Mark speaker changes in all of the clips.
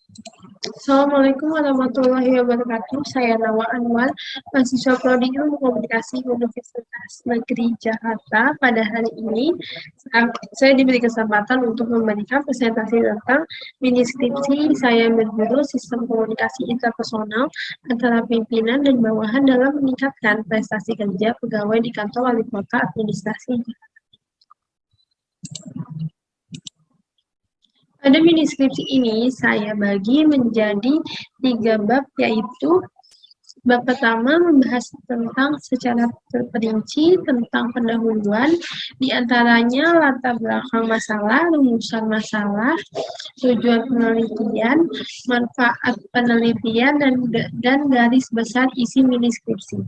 Speaker 1: Assalamualaikum warahmatullahi wabarakatuh. Saya Nawa Anwar, mahasiswa Prodi Ilmu Komunikasi Universitas Negeri Jakarta. Pada hari ini, saya diberi kesempatan untuk memberikan presentasi tentang mini skripsi saya berjudul Sistem Komunikasi Interpersonal antara pimpinan dan bawahan dalam meningkatkan prestasi kerja pegawai di kantor wali kota administrasi. Pada mini skripsi ini, saya bagi menjadi 3 bab, yaitu bab pertama membahas tentang secara terperinci tentang pendahuluan, diantaranya latar belakang masalah, rumusan masalah, tujuan penelitian, manfaat penelitian, dan garis besar isi mini skripsi.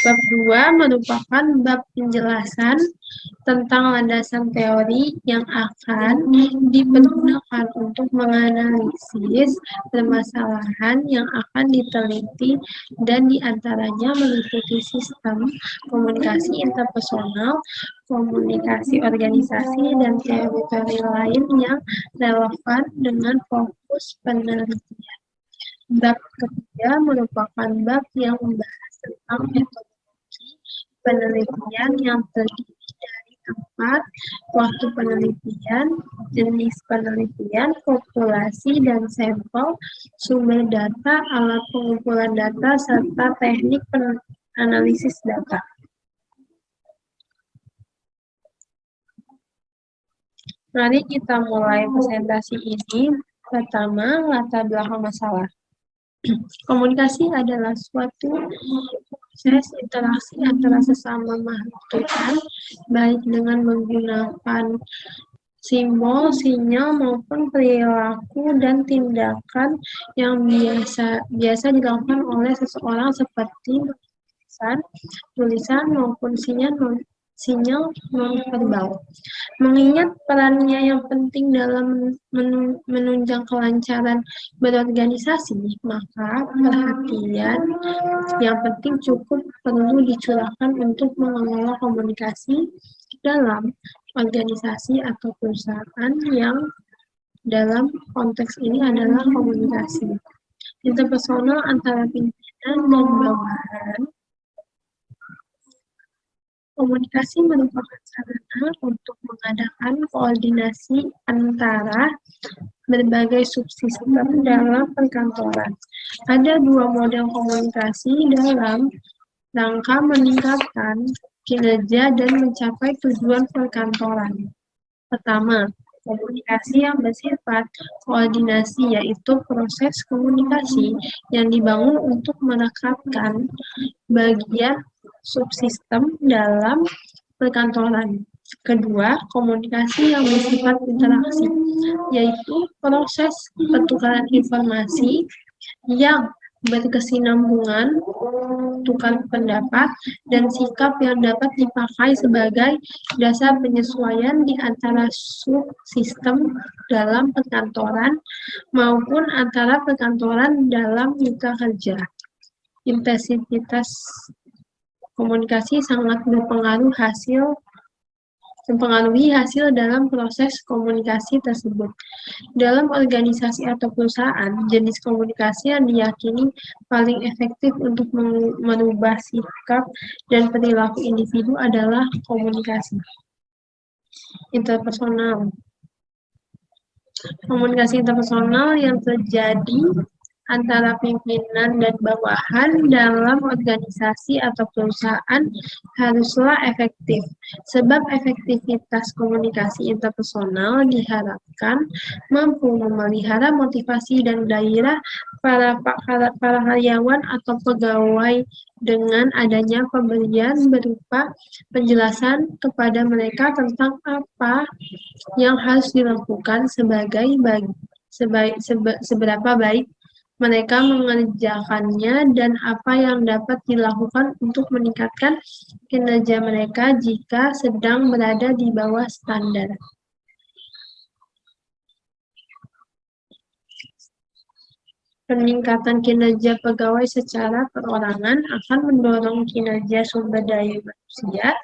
Speaker 1: Bab 2 merupakan bab penjelasan tentang landasan teori yang akan dipergunakan untuk menganalisis permasalahan yang akan diteliti dan diantaranya meliputi sistem komunikasi interpersonal, komunikasi organisasi, dan teori-teori lain yang relevan dengan fokus penelitian. Bab ketiga merupakan bab yang membahas tentang metode penelitian yang terdiri dari tempat, waktu penelitian, jenis penelitian, populasi dan sampel, sumber data, alat pengumpulan data, serta teknik analisis data. Mari kita mulai presentasi ini. Pertama, latar belakang masalah. Komunikasi adalah suatu proses interaksi antara sesama makhluk Tuhan, baik dengan menggunakan simbol, sinyal, maupun perilaku dan tindakan yang biasa dilakukan oleh seseorang seperti tulisan maupun sinyal non-verbal. Mengingat perannya yang penting dalam menunjang kelancaran berorganisasi, maka perhatian yang penting cukup perlu dicurahkan untuk mengelola komunikasi dalam organisasi atau perusahaan yang dalam konteks ini adalah komunikasi interpersonal antara pimpinan dan bawahan. Komunikasi merupakan sarana untuk mengadakan koordinasi antara berbagai subsistem dalam perkantoran. Ada 2 model komunikasi dalam rangka meningkatkan kinerja dan mencapai tujuan perkantoran. Pertama, komunikasi yang bersifat koordinasi, yaitu proses komunikasi yang dibangun untuk merekatkan bagian subsistem dalam perkantoran. Kedua, komunikasi yang bersifat interaksi, yaitu proses pertukaran informasi yang berkesinambungan, tukar pendapat, dan sikap yang dapat dipakai sebagai dasar penyesuaian di antara subsistem dalam perkantoran maupun antara perkantoran dalam mitra kerja. Intensitas komunikasi sangat mempengaruhi hasil dalam proses komunikasi tersebut. Dalam organisasi atau perusahaan, jenis komunikasi yang diyakini paling efektif untuk merubah sikap dan perilaku individu adalah komunikasi interpersonal. Komunikasi interpersonal yang terjadi antara pimpinan dan bawahan dalam organisasi atau perusahaan haruslah efektif, sebab efektivitas komunikasi interpersonal diharapkan mampu memelihara motivasi dan gairah para karyawan atau pegawai dengan adanya pemberian berupa penjelasan kepada mereka tentang apa yang harus dilakukan seberapa baik mereka mengerjakannya dan apa yang dapat dilakukan untuk meningkatkan kinerja mereka jika sedang berada di bawah standar. Peningkatan kinerja pegawai secara perorangan akan mendorong kinerja sumber daya manusia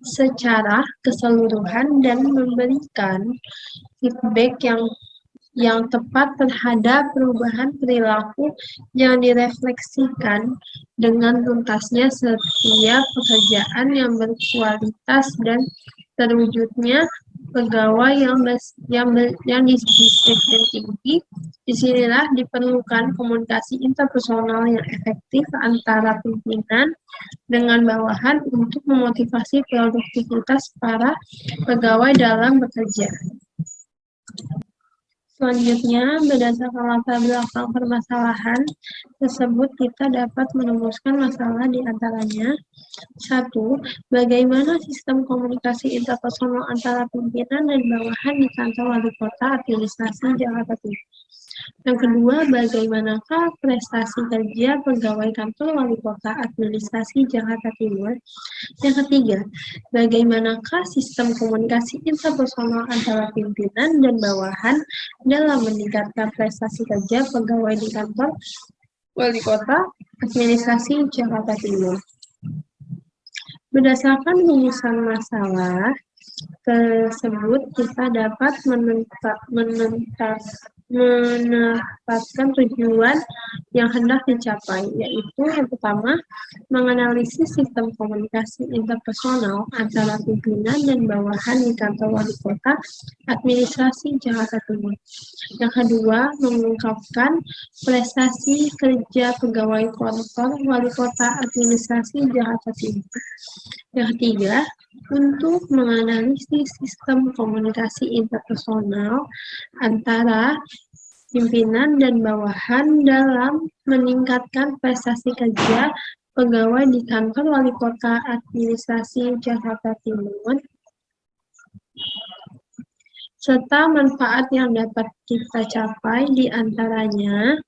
Speaker 1: secara keseluruhan dan memberikan feedback yang yang tepat terhadap perubahan perilaku yang direfleksikan dengan tuntasnya setiap pekerjaan yang berkualitas dan terwujudnya pegawai yang disiplin tinggi. Disinilah diperlukan komunikasi interpersonal yang efektif antara pimpinan dengan bawahan untuk memotivasi produktivitas para pegawai dalam bekerja. Selanjutnya, berdasarkan latar belakang permasalahan tersebut, kita dapat merumuskan masalah di antaranya. 1. Bagaimana sistem komunikasi interpersonal antara pimpinan dan bawahan di kantor wali kota administrasi Jakarta Timur? Yang kedua, bagaimanakah prestasi kerja pegawai kantor wali kota administrasi Jakarta Timur? Yang ketiga, bagaimanakah sistem komunikasi interpersonal antara pimpinan dan bawahan dalam meningkatkan prestasi kerja pegawai di kantor wali kota administrasi Jakarta Timur? Berdasarkan rumusan masalah tersebut, kita dapat menetapkan tujuan yang hendak dicapai, yaitu yang pertama, menganalisis sistem komunikasi interpersonal antara pimpinan dan bawahan di kantor wali kota administrasi Jakarta Timur. Yang kedua, mengungkapkan prestasi kerja pegawai kantor wali kota administrasi Jakarta Timur. Yang ketiga, untuk menganalisis sistem komunikasi interpersonal antara pimpinan dan bawahan dalam meningkatkan prestasi kerja pegawai di kantor wali kota administrasi Jakarta Timur, serta manfaat yang dapat kita capai di antaranya.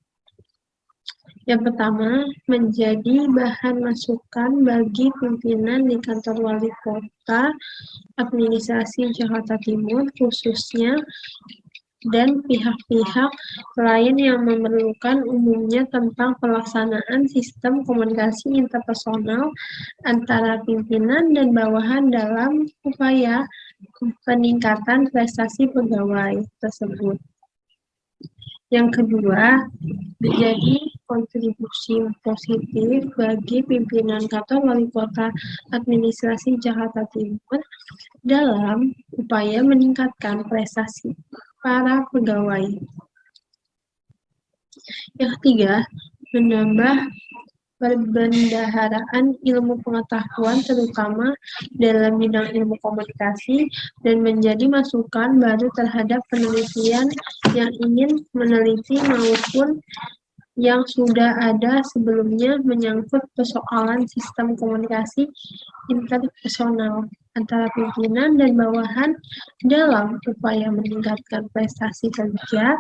Speaker 1: Yang pertama, menjadi bahan masukan bagi pimpinan di kantor wali kota administrasi Jakarta Timur khususnya dan pihak-pihak lain yang memerlukan umumnya tentang pelaksanaan sistem komunikasi interpersonal antara pimpinan dan bawahan dalam upaya peningkatan prestasi pegawai tersebut. Yang kedua, menjadi kontribusi positif bagi pimpinan kantor wali kota administrasi Jakarta Timur dalam upaya meningkatkan prestasi para pegawai. Yang ketiga, menambah perbendaharaan ilmu pengetahuan terutama dalam bidang ilmu komunikasi dan menjadi masukan baru terhadap penelitian yang ingin meneliti maupun yang sudah ada sebelumnya menyangkut persoalan sistem komunikasi interpersonal antara pimpinan dan bawahan dalam upaya meningkatkan prestasi kerja.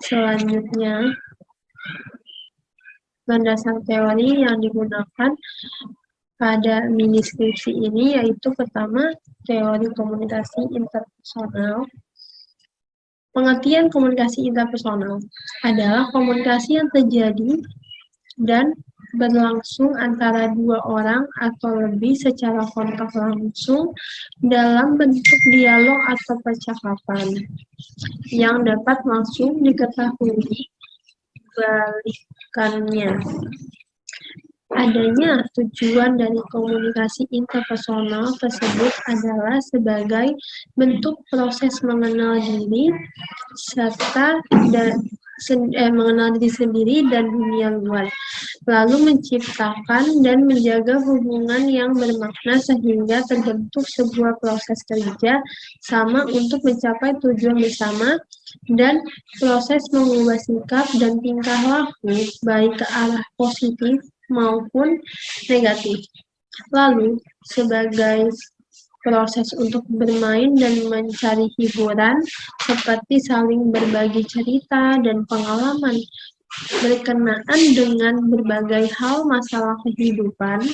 Speaker 1: Selanjutnya, berdasarkan teori yang digunakan pada mini skripsi ini, yaitu pertama, teori komunikasi interpersonal. Pengertian komunikasi interpersonal adalah komunikasi yang terjadi dan berlangsung antara dua orang atau lebih secara kontak langsung dalam bentuk dialog atau percakapan yang dapat langsung diketahui balikannya. Adanya tujuan dari komunikasi interpersonal tersebut adalah sebagai bentuk proses mengenal diri serta mengenal diri sendiri dan dunia luar, lalu menciptakan dan menjaga hubungan yang bermakna sehingga terbentuk sebuah proses kerja sama untuk mencapai tujuan bersama dan proses mengubah sikap dan tingkah laku baik ke arah positif maupun negatif. Lalu, sebagai proses untuk bermain dan mencari hiburan, seperti saling berbagi cerita dan pengalaman berkenaan dengan berbagai hal masalah kehidupan,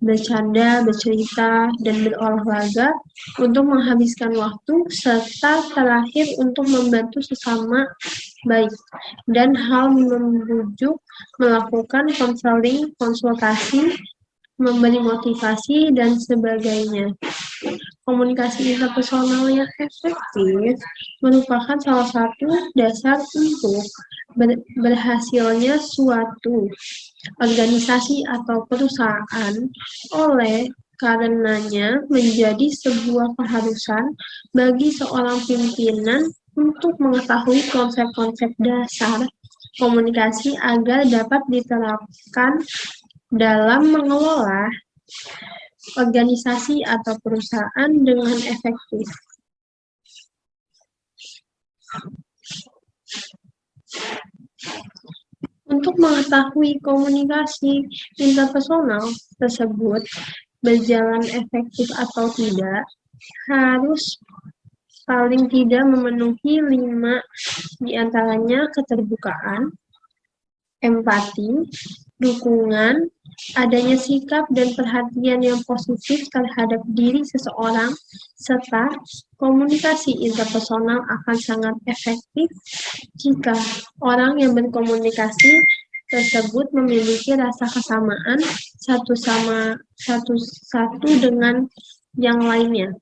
Speaker 1: bercanda, bercerita, dan berolahraga untuk menghabiskan waktu, serta terakhir untuk membantu sesama baik, dan hal membujuk melakukan konseling, konsultasi, memberi motivasi, dan sebagainya. Komunikasi interpersonal yang efektif merupakan salah satu dasar untuk berhasilnya suatu organisasi atau perusahaan. Oleh karenanya menjadi sebuah keharusan bagi seorang pimpinan untuk mengetahui konsep-konsep dasar komunikasi agar dapat diterapkan dalam mengelola organisasi atau perusahaan dengan efektif. Untuk mengetahui komunikasi interpersonal tersebut berjalan efektif atau tidak, harus paling tidak memenuhi 5 diantaranya: keterbukaan, empati, dukungan, adanya sikap dan perhatian yang positif terhadap diri seseorang, serta komunikasi interpersonal akan sangat efektif jika orang yang berkomunikasi tersebut memiliki rasa kesamaan satu dengan yang lainnya.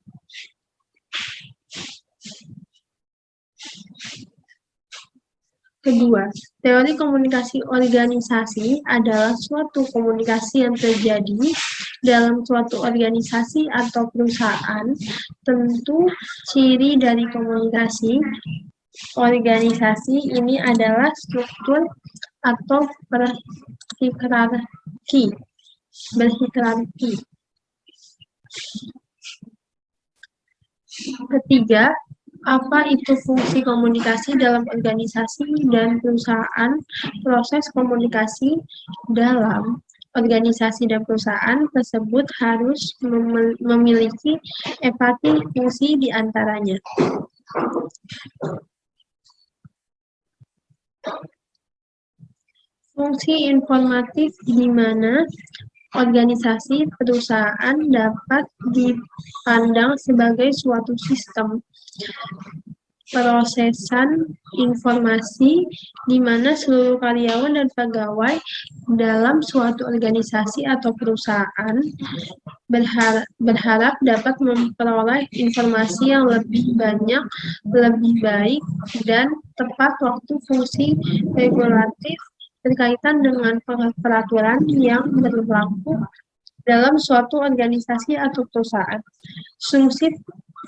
Speaker 1: Kedua, teori komunikasi organisasi adalah suatu komunikasi yang terjadi dalam suatu organisasi atau perusahaan. Tentu ciri dari komunikasi organisasi ini adalah struktur atau berhierarki. Ketiga, apa itu fungsi komunikasi dalam organisasi dan perusahaan? Proses komunikasi dalam organisasi dan perusahaan tersebut harus memiliki empati fungsi di antaranya. Fungsi informatif di mana organisasi perusahaan dapat dipandang sebagai suatu sistem prosesan informasi di mana seluruh karyawan dan pegawai dalam suatu organisasi atau perusahaan berharap dapat memperoleh informasi yang lebih banyak, lebih baik, dan tepat waktu fungsi regulatif berkaitan dengan peraturan yang berlaku dalam suatu organisasi atau perusahaan.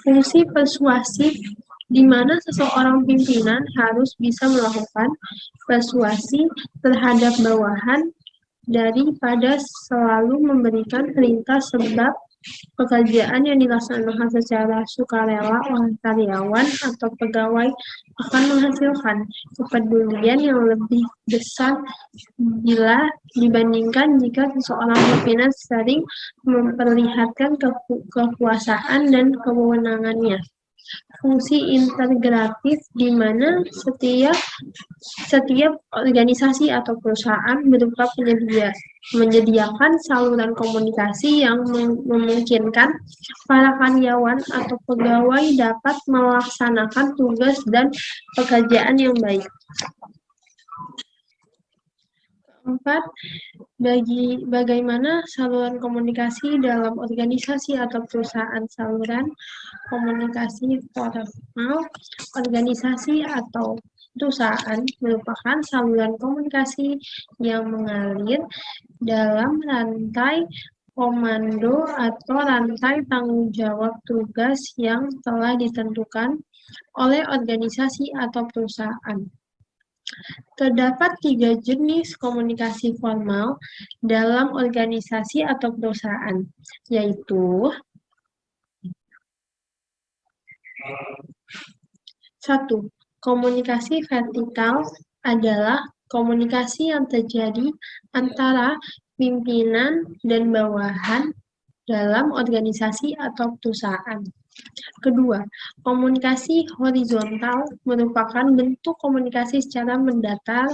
Speaker 1: Fungsi persuasif di mana seseorang pimpinan harus bisa melakukan persuasi terhadap bawahan daripada selalu memberikan perintah, sebab pekerjaan yang dilaksanakan secara sukarela oleh karyawan atau pegawai akan menghasilkan kepedulian yang lebih besar bila dibandingkan jika seseorang pimpinan sering memperlihatkan kekuasaan dan kewenangannya. Fungsi integratif di mana setiap organisasi atau perusahaan berupa menyediakan saluran komunikasi yang memungkinkan para karyawan atau pegawai dapat melaksanakan tugas dan pekerjaan yang baik. Keempat, bagaimana saluran komunikasi dalam organisasi atau perusahaan. Saluran komunikasi formal organisasi atau perusahaan merupakan saluran komunikasi yang mengalir dalam rantai komando atau rantai tanggung jawab tugas yang telah ditentukan oleh organisasi atau perusahaan. Terdapat 3 jenis komunikasi formal dalam organisasi atau perusahaan, yaitu 1. Komunikasi vertikal adalah komunikasi yang terjadi antara pimpinan dan bawahan dalam organisasi atau perusahaan. Kedua, komunikasi horizontal merupakan bentuk komunikasi secara mendatar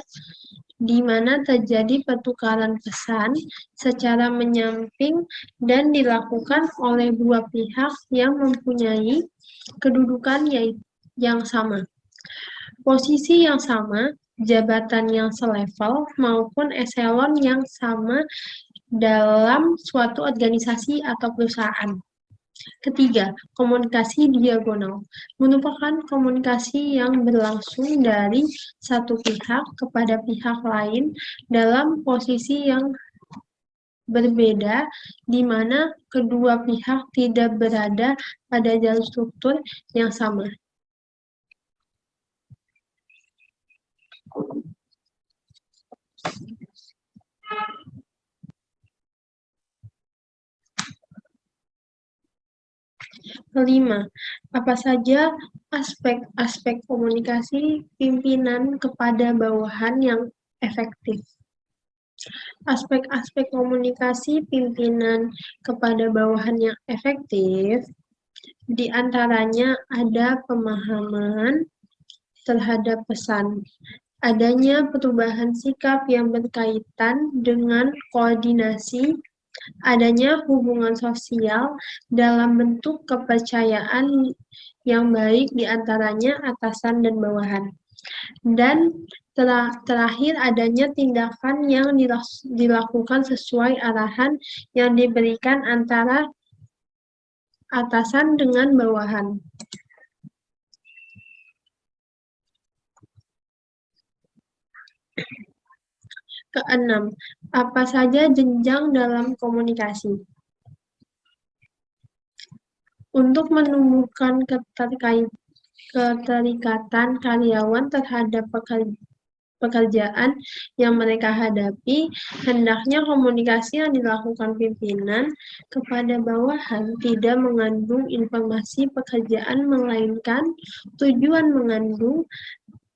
Speaker 1: di mana terjadi pertukaran pesan secara menyamping dan dilakukan oleh dua pihak yang mempunyai kedudukan yang sama, posisi yang sama, jabatan yang selevel, maupun eselon yang sama dalam suatu organisasi atau perusahaan. Ketiga, komunikasi diagonal merupakan komunikasi yang berlangsung dari satu pihak kepada pihak lain dalam posisi yang berbeda, di mana kedua pihak tidak berada pada jalur struktur yang sama. Kelima, apa saja aspek-aspek komunikasi pimpinan kepada bawahan yang efektif? Aspek-aspek komunikasi pimpinan kepada bawahan yang efektif, di antaranya ada pemahaman terhadap pesan, adanya perubahan sikap yang berkaitan dengan koordinasi, adanya hubungan sosial dalam bentuk kepercayaan yang baik di antaranya atasan dan bawahan. Dan terakhir adanya tindakan yang dilakukan sesuai arahan yang diberikan antara atasan dengan bawahan. Keenam, apa saja jenjang dalam komunikasi? Untuk menumbuhkan keterikatan karyawan terhadap pekerjaan yang mereka hadapi, hendaknya komunikasi yang dilakukan pimpinan kepada bawahan tidak mengandung informasi pekerjaan, melainkan tujuan mengandung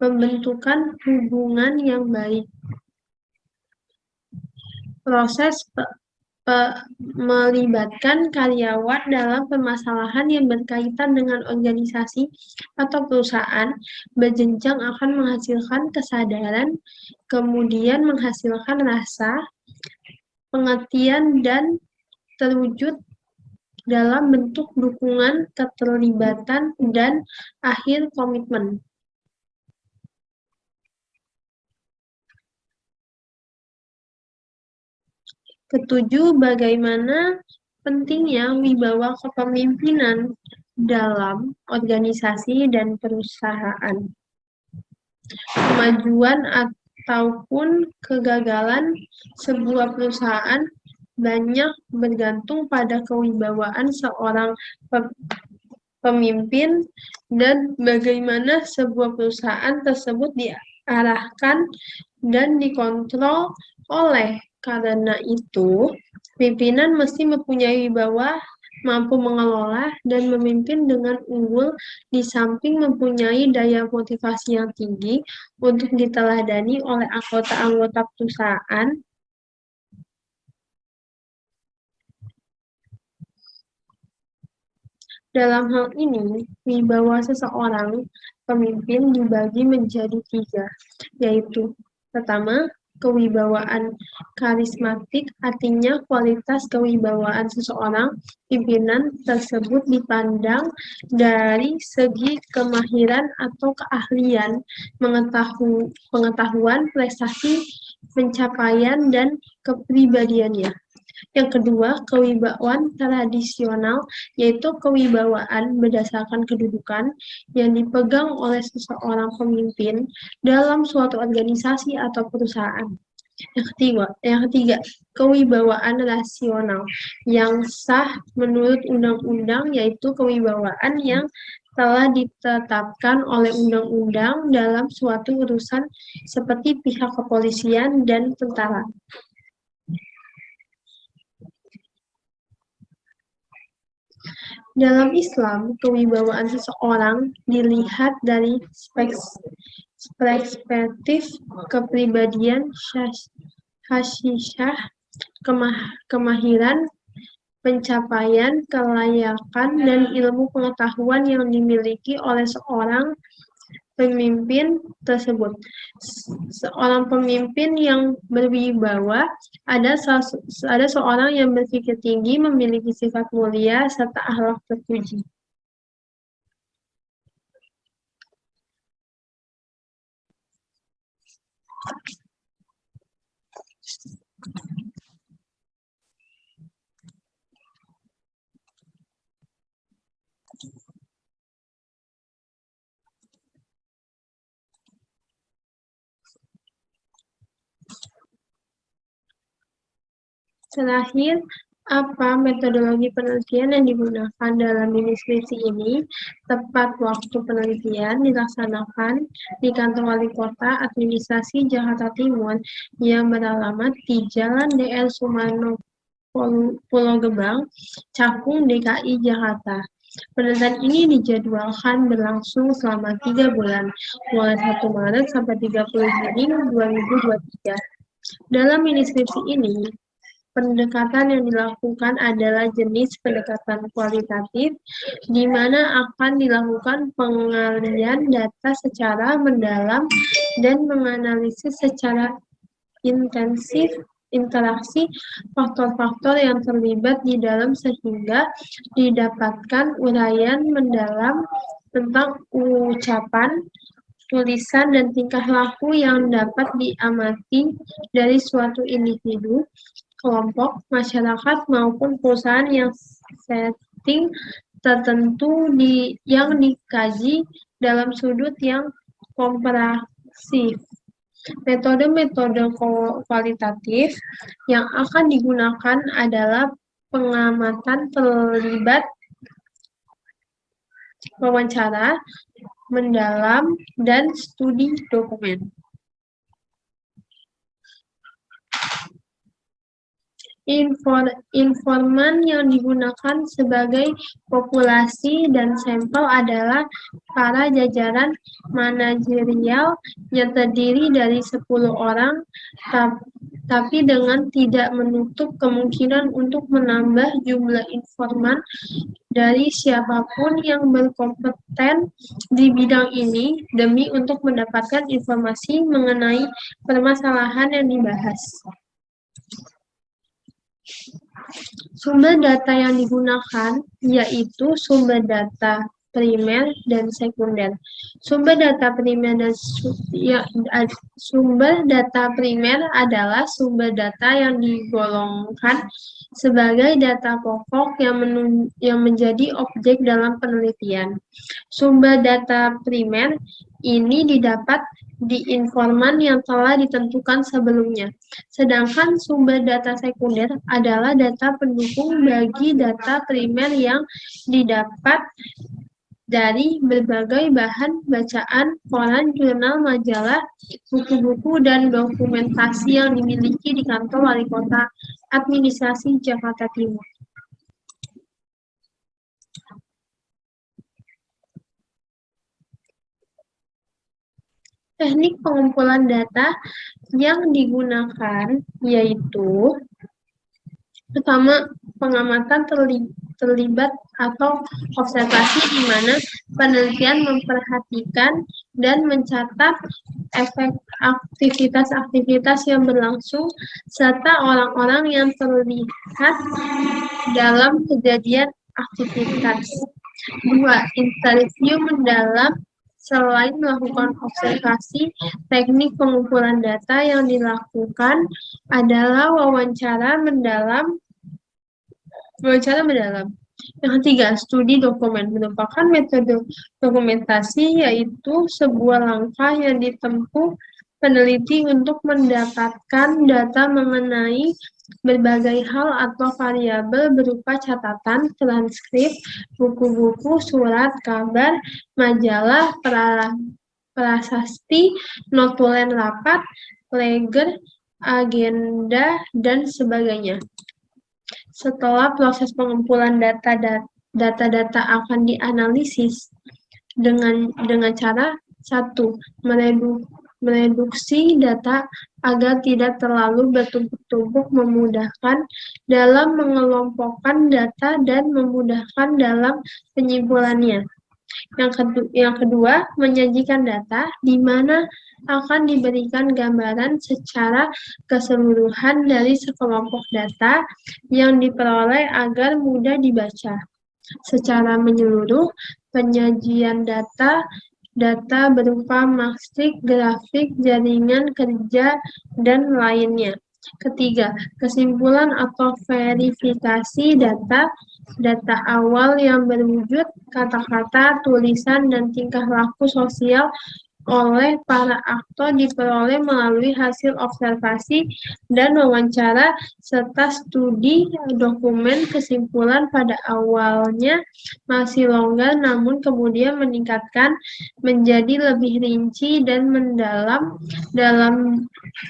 Speaker 1: pembentukan hubungan yang baik. Proses melibatkan karyawan dalam permasalahan yang berkaitan dengan organisasi atau perusahaan berjenjang akan menghasilkan kesadaran, kemudian menghasilkan rasa, pengertian, dan terwujud dalam bentuk dukungan, keterlibatan, dan akhir komitmen. Ketujuh, bagaimana pentingnya wibawa kepemimpinan dalam organisasi dan perusahaan. Kemajuan ataupun kegagalan sebuah perusahaan banyak bergantung pada kewibawaan seorang pemimpin dan bagaimana sebuah perusahaan tersebut diarahkan dan dikontrol oleh. Karena itu, pimpinan mesti mempunyai wibawa, mampu mengelola dan memimpin dengan unggul, di samping mempunyai daya motivasi yang tinggi untuk diteladani oleh anggota-anggota perusahaan. Dalam hal ini, wibawa seseorang pemimpin dibagi menjadi 3, yaitu pertama, kewibawaan karismatik, artinya kualitas kewibawaan seseorang pimpinan tersebut dipandang dari segi kemahiran atau keahlian, pengetahuan, prestasi, pencapaian, dan kepribadiannya. Yang kedua, kewibawaan tradisional, yaitu kewibawaan berdasarkan kedudukan yang dipegang oleh seseorang pemimpin dalam suatu organisasi atau perusahaan. Yang ketiga, kewibawaan rasional yang sah menurut undang-undang, yaitu kewibawaan yang telah ditetapkan oleh undang-undang dalam suatu urusan seperti pihak kepolisian dan tentara. Dalam Islam, kewibawaan seseorang dilihat dari perspektif kepribadian, hasyiah, kemahiran, pencapaian, kelayakan, dan ilmu pengetahuan yang dimiliki oleh seorang pemimpin tersebut. Seorang pemimpin yang berwibawa ada seorang yang berpikir tinggi, memiliki sifat mulia, serta akhlak terpuji. Terakhir, apa metodologi penelitian yang digunakan dalam mini skripsi ini? Tepat waktu penelitian dilaksanakan di kantor wali kota administrasi Jakarta Timur yang beralamat di Jalan DR Sumarno, Pulau Gebang, Cakung, DKI, Jakarta. Penelitian ini dijadwalkan berlangsung selama 3 bulan, mulai 1 Maret sampai 30 Juni 2023. Dalam mini skripsi ini, pendekatan yang dilakukan adalah jenis pendekatan kualitatif, di mana akan dilakukan pengalian data secara mendalam dan menganalisis secara intensif interaksi faktor-faktor yang terlibat di dalam sehingga didapatkan uraian mendalam tentang ucapan, tulisan, dan tingkah laku yang dapat diamati dari suatu individu, kelompok, masyarakat, maupun perusahaan yang setting tertentu yang dikaji dalam sudut yang komprehensif. Metode-metode kualitatif yang akan digunakan adalah pengamatan terlibat, wawancara mendalam, dan studi dokumen. Informan yang digunakan sebagai populasi dan sampel adalah para jajaran manajerial yang terdiri dari 10 orang, tapi dengan tidak menutup kemungkinan untuk menambah jumlah informan dari siapapun yang berkompeten di bidang ini demi untuk mendapatkan informasi mengenai permasalahan yang dibahas. Sumber data yang digunakan yaitu sumber data primer dan sekunder. Sumber data primer adalah sumber data yang digolongkan sebagai data pokok yang menjadi objek dalam penelitian. Sumber data primer ini didapat di informan yang telah ditentukan sebelumnya. Sedangkan sumber data sekunder adalah data pendukung bagi data primer yang didapat dari berbagai bahan bacaan, koran, jurnal, majalah, buku-buku, dan dokumentasi yang dimiliki di kantor wali kota administrasi Jakarta Timur. Teknik pengumpulan data yang digunakan yaitu pertama, pengamatan terlibat atau observasi, di mana penelitian memperhatikan dan mencatat efek aktivitas-aktivitas yang berlangsung serta orang-orang yang terlihat dalam kejadian aktivitas. 2. Interview mendalam. Selain melakukan observasi, teknik pengumpulan data yang dilakukan adalah wawancara mendalam. Yang ketiga, studi dokumen merupakan metode dokumentasi, yaitu sebuah langkah yang ditempuh peneliti untuk mendapatkan data mengenai berbagai hal atau variabel berupa catatan, transkrip, buku-buku, surat, kabar, majalah, prasasti, notulen rapat, leger, agenda, dan sebagainya. Setelah proses pengumpulan data-data akan dianalisis dengan cara 1. Mereduksi data agar tidak terlalu bertumpuk-tumpuk, memudahkan dalam mengelompokkan data dan memudahkan dalam penyimpulannya. Yang kedua, menyajikan data di mana akan diberikan gambaran secara keseluruhan dari sekelompok data yang diperoleh agar mudah dibaca. Secara menyeluruh, penyajian data berupa matrik, grafik, jaringan kerja, dan lainnya. Ketiga, kesimpulan atau verifikasi data awal yang berwujud kata-kata, tulisan, dan tingkah laku sosial oleh para aktor diperoleh melalui hasil observasi dan wawancara serta studi dokumen. Kesimpulan pada awalnya masih longgar namun kemudian meningkatkan menjadi lebih rinci dan mendalam dalam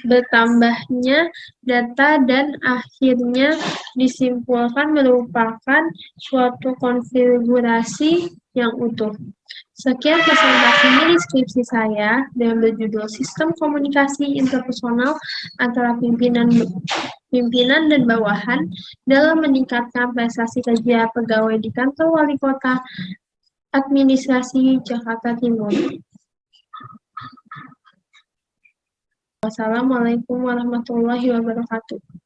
Speaker 1: bertambahnya data dan akhirnya disimpulkan merupakan suatu konfigurasi yang utuh. Sekian presentasinya di skripsi saya dengan berjudul Sistem Komunikasi Interpersonal antara pimpinan dan bawahan dalam meningkatkan prestasi kerja pegawai di kantor wali kota administrasi Jakarta Timur. Wassalamualaikum warahmatullahi wabarakatuh.